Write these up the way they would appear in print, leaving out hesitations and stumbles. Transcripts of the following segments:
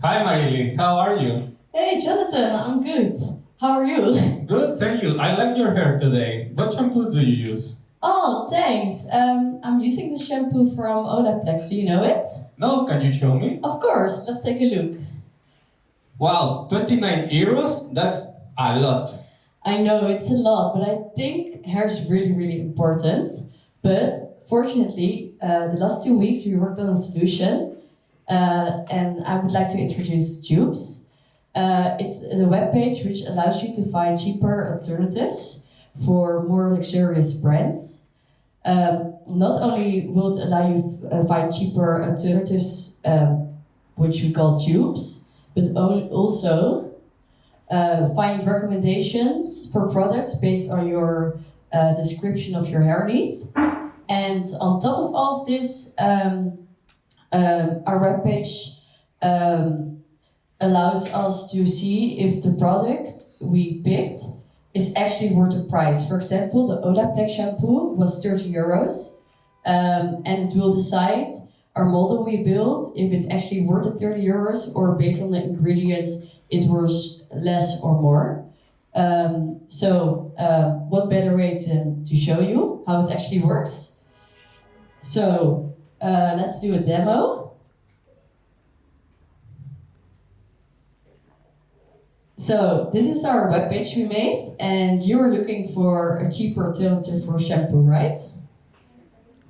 Hi Marilyn, how are you? Hey Jonathan, I'm good. How are you? Good, thank you. I like your hair today. What shampoo do you use? Oh, thanks. I'm using the shampoo from Olaplex. Do you know it? No, can you show me? Of course. Let's take a look. Wow, 29 euros? That's a lot. I know it's a lot, but I think hair is really important. But fortunately, the last 2 weeks we worked on a solution, and I would like to introduce DUPES. It's a web page which allows you to find cheaper alternatives for more luxurious brands. Not only will it allow you find cheaper alternatives, which we call dupes, but also find recommendations for products based on your description of your hair needs. And on top of all of this, our webpage allows us to see if the product we picked is actually worth the price. For example, the Olaplex shampoo was 30 euros, and it will decide our model we built if it's actually worth the 30 euros or based on the ingredients it's worth less or more. What better way to show you how it actually works? So let's do a demo. So this is our webpage we made, and you were looking for a cheaper alternative for shampoo, right?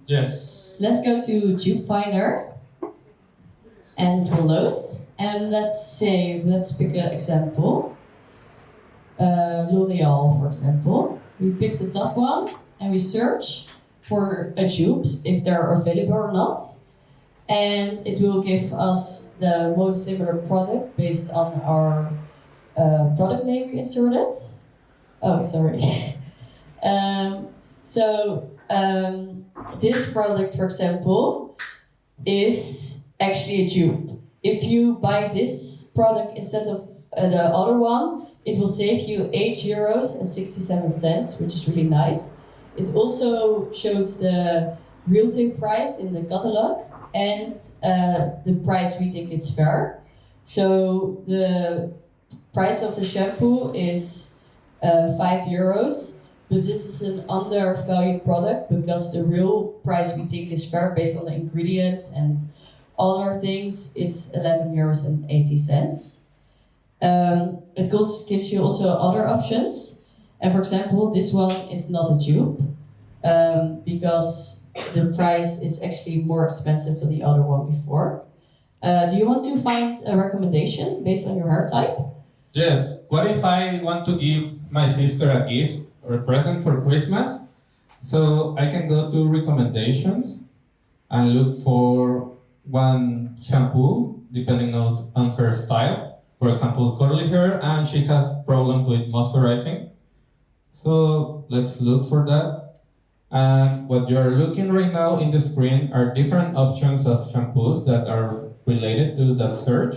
Yes. Let's go to Dupe Finder, and it will load. And let's pick an example. L'Oreal, for example. We pick the top one, and we search for a dupe, if they're available or not. And it will give us the most similar product based on our product name we inserted. Oh, sorry. This product, for example, is actually a dupe. If you buy this product instead of the other one, it will save you 8 euros and 67 cents, which is really nice. It also shows the retail price in the catalog and the price we think is fair. So the price of the shampoo is 5 euros, but this is an undervalued product because the real price we think is fair based on the ingredients and other things. It's 11 euros and 80 cents. It gives you also other options, and for example, this one is not a dupe because the price is actually more expensive than the other one before. Do you want to find a recommendation based on your hair type? Yes. What if I want to give my sister a gift or a present for Christmas? So I can go to recommendations and look for one shampoo depending on her style. For example, curly hair, and she has problems with moisturizing. So let's look for that. And what you are looking right now in the screen are different options of shampoos that are related to that search.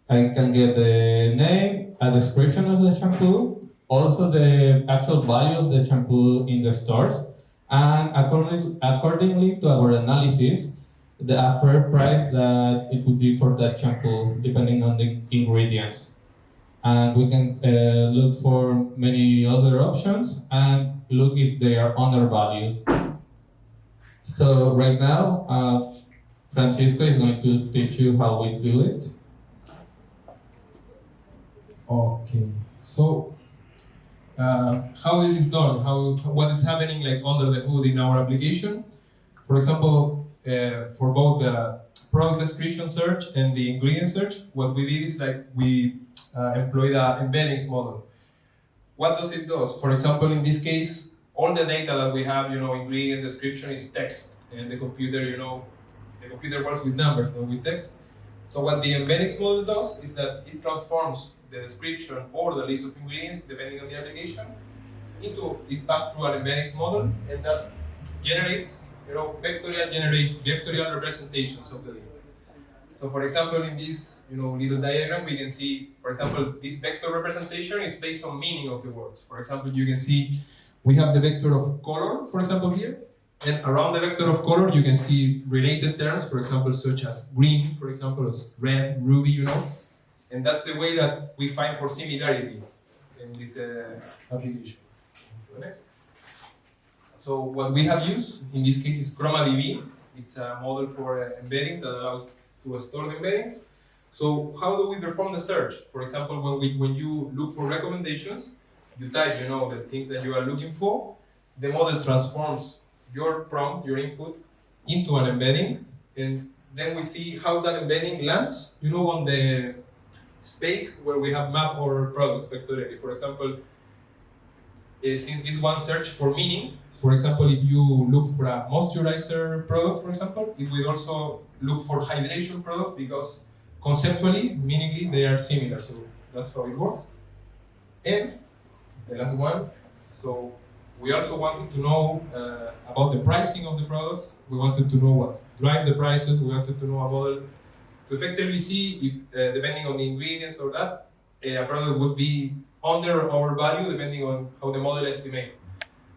I can get the name, a description of the shampoo, also the actual value of the shampoo in the stores, and accordingly to our analysis, the fair price that it would be for that shampoo depending on the ingredients. And we can look for many other options and look if they are undervalued. So right now, Francisco is going to teach you how we do it. Okay, so how this is done, what is happening like under the hood in our application. For example, for both the product description search and the ingredient search, what we did is like we employed an embeddings model. What does it do? For example, in this case, all the data that we have, ingredient description is text, and the computer, the computer works with numbers, not with text. So what the embeddings model does is that it transforms the description or the list of ingredients, depending on the application, it passes through an embeddings model, and that generates, vectorial representations of the data. So for example, in this, little diagram, we can see, for example, this vector representation is based on meaning of the words. For example, you can see we have the vector of color, for example, here, And around the vector of color, you can see related terms, for example, such as green, for example, as red, ruby, you know. And that's the way that we find for similarity in this application. Go next. So what we have used in this case is ChromaDB. It's a model for embedding that allows to store the embeddings. So how do we perform the search? For example, when you look for recommendations, you type, you know, the things that you are looking for. The model transforms your prompt, your input, into an embedding, and then we see how that embedding lands, you know, on the space where we have mapped our products vectorially. For example, since this one search for meaning, for example, if you look for a moisturizer product, for example, it will also look for hydration product because conceptually, meaningly, they are similar. So that's how it works. And the last one, so we also wanted to know about the pricing of the products. We wanted to know what drive the prices. We wanted to know a model to effectively see if, depending on the ingredients or that, a product would be under our value depending on how the model estimates.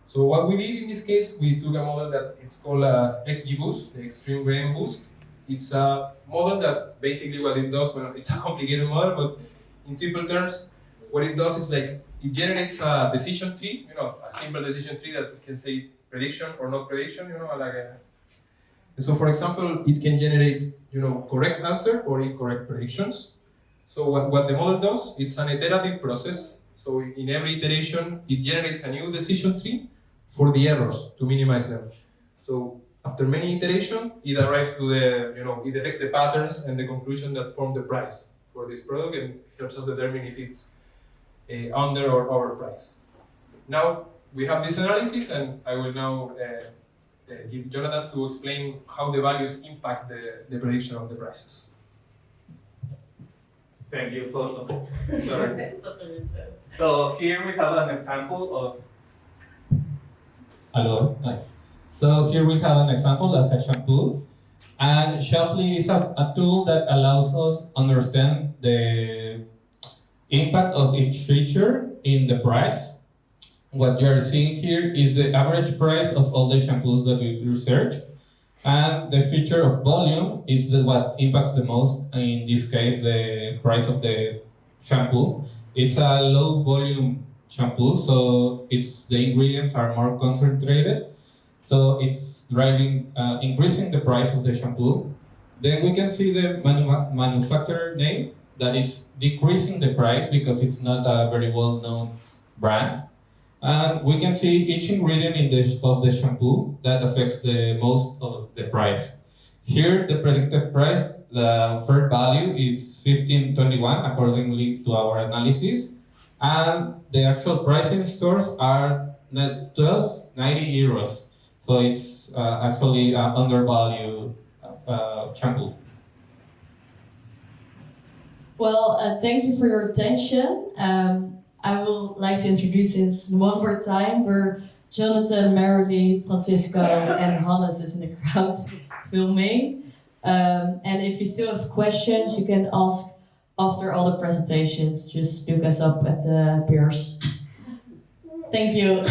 So what we did in this case, we took a model that it's called XGBoost, the Extreme Gradient Boost. It's a model that basically what it does, well, it's a complicated model, but in simple terms, what it does is like it generates a decision tree, you know, a simple decision tree that can say prediction or not prediction, you know, like a. So for example, it can generate, you know, correct answer or incorrect predictions. So what the model does, it's an iterative process. So in every iteration, it generates a new decision tree for the errors to minimize them. So after many iterations, it arrives to the, you know, it detects the patterns and the conclusion that form the price for this product and helps us determine if it's under or over price. Now we have this analysis, and I will now give Jonathan to explain how the values impact the prediction of the prices. Thank you, Photo. Sorry. So here we have an example of. Hello. Hi. So here we have an example of a shampoo, and Shapley is a tool that allows us understand the impact of each feature in the price. What you are seeing here is the average price of all the shampoos that we researched, and the feature of volume is what impacts the most. In this case, the price of the shampoo. It's a low volume shampoo, so the ingredients are more concentrated. So it's increasing the price of the shampoo. Then we can see the manufacturer name, that it's decreasing the price because it's not a very well-known brand. And we can see each ingredient of the shampoo that affects the most of the price. Here, the predicted price, the fair value is 15.21 accordingly to our analysis. And the actual price in stores are 12.90 euros. So it's actually an undervalued shampoo. Well, thank you for your attention. I would like to introduce this one more time. Where Jonathan, Marilee, Francisco, and Hannes is in the crowd filming. And if you still have questions, you can ask after all the presentations. Just look us up at the peers. Thank you.